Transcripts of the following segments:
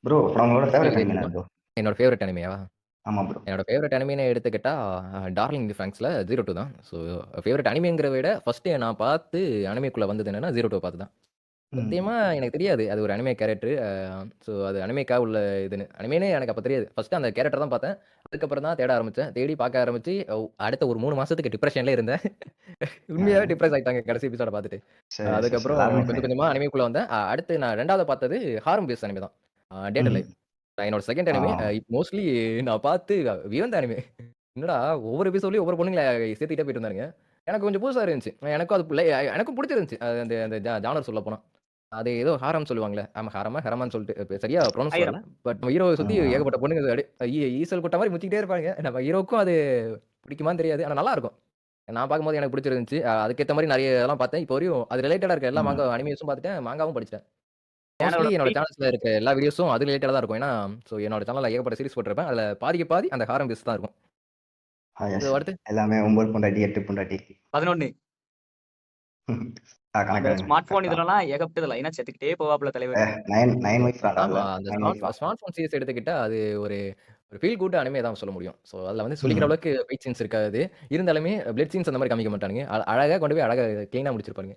Bro உங்களோட favourite இதே anime என்ன தெரியுமா? ப்ரோ? என்னோட ஃபேவரைட் அனிமேவா? ஆமா ப்ரோ. என்னோட ஃபேவரைட் அனிமின்னு எடுத்துக்கிட்டா, டார்லிங் தி ஃபிரான்க்ஸ்ல 02 தான். ஸோ ஃபேவரைட் அனிமிங்கிறத விட ஃபர்ஸ்ட்டு நான் பார்த்து அனிமேக்குள்ள வந்தது என்னன்னா 02 பார்த்து தான். ம். சத்தியமா எனக்கு தெரியாது. அது ஒரு அனிமே கேரக்டர். ஸோ அது அனிமேக்கா உள்ள இதுன்னு. அனிமேன்னே எனக்கு அப்ப தெரியாது. ஃபர்ஸ்ட்டு அந்த கேரக்டர் தான் பார்த்தேன். அதுக்கப்புறம் தான் தேட ஆரம்பிச்சேன். தேடி பார்க்க ஆரம்பிச்சு, அடுத்த ஒரு 3 மாசத்துக்கு டிப்ரஷன்லயே இருந்தேன். உண்மையாவே அ டிப்ரஸ் ஆயிட்டாங்க கடைசி எபிசோட பார்த்துட்டு. சரி, சரி, சரி. அதுக்கப்புறம் எல்லாருமே கொஞ்சம் கொஞ்சமா அனிமேக்குள்ள வந்தேன். அடுத்து நான் 2வது பார்த்தது ஹார்ம் பேஸ் அனிமே தான். Day to life. ம். என்னோட செகண்ட் ஆ. அனிமே. மோஸ்ட்லி நான் பார்த்து வியந்த அனிமே. என்னடா ஒவ்வொரு எபிசோட்லயும் ஒவ்வொரு பொண்ணுங்கள சேர்த்துக்கிட்டே போயிட்டு இருந்தானுங்க. எனக்கு கொஞ்சம் புதுசா இருந்துச்சு. எனக்கும் அது எனக்கும் புடிச்சிருந்துச்சு. அது அந்த அந்த ஜானர் சொல்லப்போனா. அது ஏதோ ஹாரம் சொல்லுவாங்கல்ல. ஆமா ஹாரமா, ஹரமான்னு சொல்லிட்டு சரியா ப்ரொனவுன்ஸ் வரல. ஆயிரம். பட் ஹீரோவ சுத்தி ம். ஏகப்பட்ட பொண்ணுங்க ஈசல் கொட்ட மாரி முச்சிக்கிட்டே இருப்பாங்க. நம்ம ஹீரோவுக்கும் அது பிடிக்குமான்னு தெரியாது. ஆனா நல்லா இருக்கும். நான் பார்க்கும்போது எனக்கு பிடிச்சிருந்துச்சு. அதுக்கேத்த மாரி நெறைய இதெல்லாம் பார்த்தேன். இப்போ வரையும் அது ரிலேட்டடா இருக்க எல்லா ம். அனிமேஸும் பார்த்துட்டேன். மாங்காவும் படிச்சுட்டேன். மோஸ்ட்லி சேனலோட என்னோட பீக் சேனல்ஸ்ல இருக்க எல்லா வீடியோஸும் அது ரிலேட்டடா தான் இருக்கும். ஏன்னா, என்னோட சேனல்ல ஏகப்பட்ட சீரிஸ் போட்டிருப்பேன். அதுல பாதிக்கு பாதி அந்த ஹாரம் பேஸ் தான் இருக்கும். எஸ். அடுத்து எல்லாமே 9 பொண்டாட்டி, 8 பொண்டாட்டி. 11. அந்த கணக்கு ஸ்மார்ட் போன் கரெக்ட் தான். இதுலலாம் ஏகப்பட்டது லைனா செத்துக்கிட்டே போவாப்ல தலைவர். 9 ஒய்ஃப் தான்டா ஆமா. அதுல. அந்த 9 ஒய்ஃபா? ஸ்மார்ட் ஃபோன் சீரிஸ் எடுத்துக்கிட்டா, அது ஒரு ஒரு ஃபீல் குட் அனிமே தான் சொல்ல முடியும். அதுல வந்து சொல்லிக்கிற ம். அளவுக்கு ஃபைட் சீன்ஸ் இருக்காது. இருந்தாலுமே பிளட் சீன்ஸ் அந்த மாரி காமிக்க மாட்டானுங்க. அழகா கொண்டு போய் அழகா கிளீனா முடிச்சிருப்பானுங்க.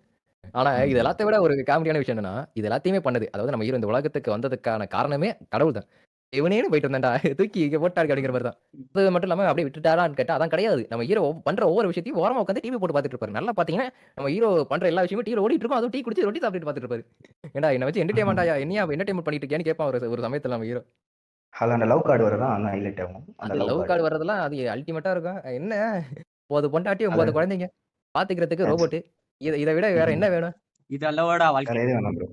ஆனா, இது ம். எல்லாத்த விட ஒரு காமெடியான விஷயம் என்னன்னா, இது எல்லாத்தையுமே பண்ணது. அதாவது நம்ம ஹீரோ இந்த உலகத்துக்கு வந்ததுக்கான காரணமே கடவுள் தான். "இவனேன்னு போயிட்டு வந்தான்டா, தூக்கி இங்க போட்டாரு" அப்படிங்கிற மாரி தான். அது மட்டும் இல்லாம அப்படியே விட்டுட்டாரான்னு கேட்டா, அதான் கிடையாது. நம்ம ஹீரோ பண்ற ஒவ்வொரு விஷயத்தையும் ஓரமா உட்கார்ந்து டிவி போட்டு பார்த்துட்டு இருப்பாரு. நல்லா பார்த்தீங்கன்னா, நம்ம ஹீரோ பண்ற எல்லா விஷயமும் டிவில ஓடிட்டு இருக்கும். அதுவும் டீ குடிச்சு ரொட்டி சாப்பிட்டுட்டு பார்த்துட்டு இருப்பாரு. "ஏன்டா என்ன வச்சு என்டர்டெயின்மென்ட்டாயா? என்னையா என்டர்டெயின்மென்ட் பண்ணிட்டு இருக்கியான்னு?" கேட்பான் ஒரு சமயத்துல நம்ம ஹீரோ. அதுல அந்த லவ் கார்டு வருதான் அதான் ஹைலைட் ஆகும். அந்த அது லவ் லவ் கார்டு. கார்டு வர்றதெல்லாம் அது அல்டிமேட்டா இருக்கும். என்ன 9 பொண்டாட்டி, அது 9 குழந்தைங்க. பார்த்துக்கிறதுக்கு எஸ். ரோபோட்டு. இத இத விட வேற என்ன வேணும்? இது அல்லவாடா வேற வாழ்க்கை. எது வேணாம் ப்ரோ.